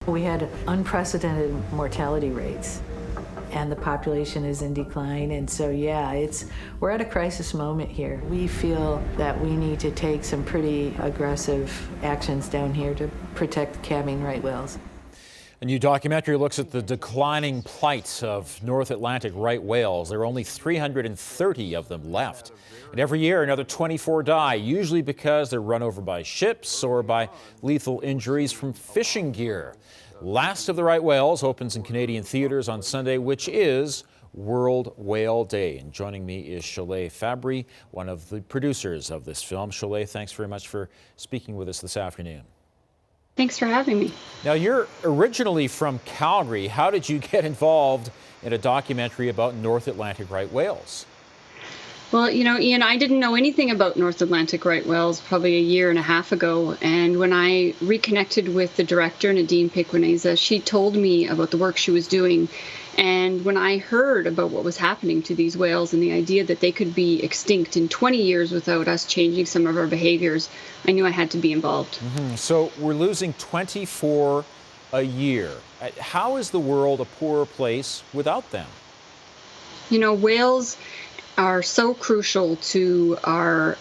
We had unprecedented mortality rates, and the population is in decline. And so, yeah, we're at a crisis moment here. We feel that we need to take some pretty aggressive actions down here to protect calving right whales. A new documentary looks at the declining plight of North Atlantic right whales. There are only 330 of them left. And every year, another 24 die, usually because they're run over by ships or by lethal injuries from fishing gear. Last of the Right Whales opens in Canadian theaters on Sunday, which is World Whale Day. And joining me is Sholeh Fabbri, one of the producers of this film. Sholeh, thanks very much for speaking with us this afternoon. Thanks for having me. Now, you're originally from Calgary. How did you get involved in a documentary about North Atlantic right whales? Well, you know, Ian, I didn't know anything about North Atlantic right whales probably a year and a half ago. And when I reconnected with the director, Nadine Pequeneza, she told me about the work she was doing. And when I heard about what was happening to these whales and the idea that they could be extinct in 20 years without us changing some of our behaviors, I knew I had to be involved. So we're losing 24 a year. How is the world a poorer place without them? You know, whales are so crucial to our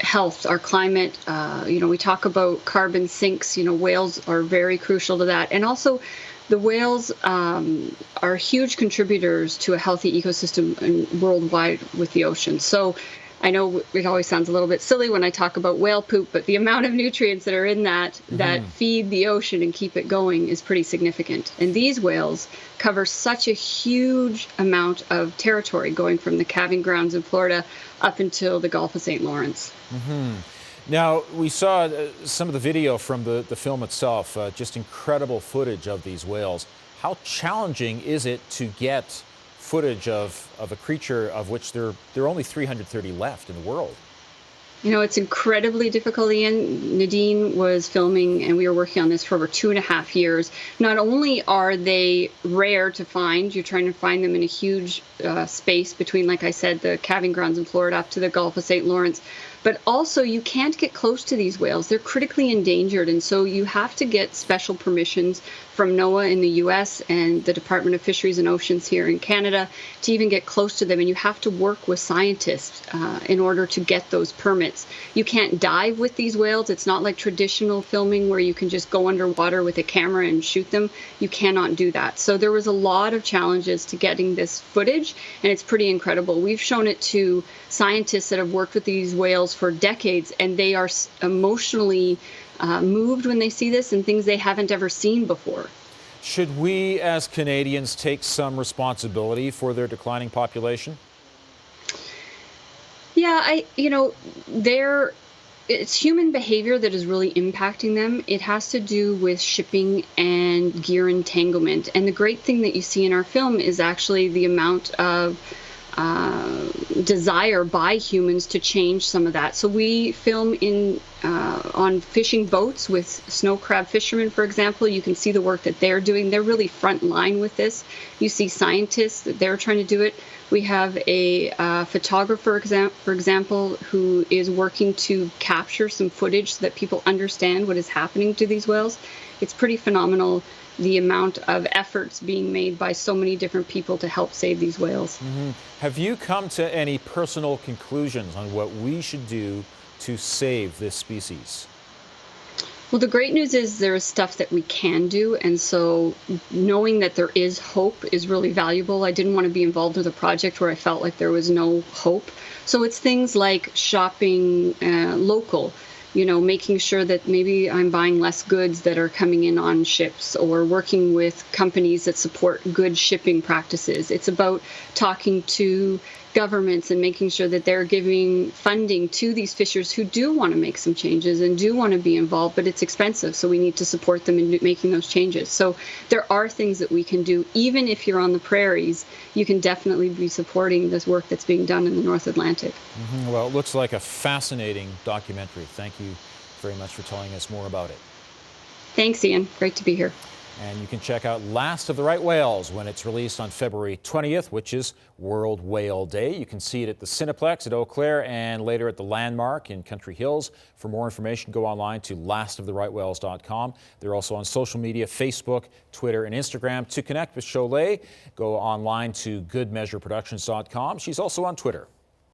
health, our climate. You know, we talk about carbon sinks. You know, whales are very crucial to that. And also, the whales are huge contributors to a healthy ecosystem worldwide with the ocean. So I know it always sounds a little bit silly when I talk about whale poop, but the amount of nutrients that are in that feed the ocean and keep it going is pretty significant. And these whales cover such a huge amount of territory, going from the calving grounds in Florida up until the Gulf of St. Lawrence. Now, we saw some of the video from the film itself, just incredible footage of these whales. How challenging is it to get footage of a creature of which there are only 330 left in the world? You know, it's incredibly difficult, Ian. Nadine was filming, and we were working on this for over 2.5 years. Not only are they rare to find, you're trying to find them in a huge space between, like I said, the calving grounds in Florida up to the Gulf of St. Lawrence, but also you can't get close to these whales. They're critically endangered, and so you have to get special permissions from NOAA in the U.S. and the Department of Fisheries and Oceans here in Canada to even get close to them, and you have to work with scientists in order to get those permits. You can't dive with these whales. It's not like traditional filming where you can just go underwater with a camera and shoot them. You cannot do that. So there was a lot of challenges to getting this footage, and it's pretty incredible. We've shown it to scientists that have worked with these whales for decades, and they are emotionally moved when they see this and things they haven't ever seen before. Should we as Canadians take some responsibility for their declining population? Yeah, it's human behavior that is really impacting them. It has to do with shipping and gear entanglement. And the great thing that you see in our film is actually the amount of desire by humans to change some of that. So we film on fishing boats with snow crab fishermen, for example. You can see the work that they're doing. They're really front line with this. You see scientists that they're trying to do it. We have a photographer, for example, who is working to capture some footage so that people understand what is happening to these whales. It's pretty phenomenal, the amount of efforts being made by so many different people to help save these whales. Have you come to any personal conclusions on what we should do to save this species? Well, the great news is there is stuff that we can do, and so knowing that there is hope is really valuable. I didn't want to be involved with a project where I felt like there was no hope. So it's things like shopping local, you know, making sure that maybe I'm buying less goods that are coming in on ships, or working with companies that support good shipping practices. It's about talking to governments and making sure that they're giving funding to these fishers who do want to make some changes and do want to be involved, but it's expensive, so we need to support them in making those changes. So there are things that we can do. Even if you're on the prairies, you can definitely be supporting this work that's being done in the North Atlantic. Well, it looks like a fascinating documentary. Thank you very much for telling us more about it. Thanks, Ian. Great to be here. And you can check out Last of the Right Whales when it's released on February 20th, which is World Whale Day. You can see it at the Cineplex at Eau Claire and later at the Landmark in Country Hills. For more information, go online to lastoftherightvhales.com. They're also on social media, Facebook, Twitter, and Instagram. To connect with Sholeh, go online to goodmeasureproductions.com. She's also on Twitter.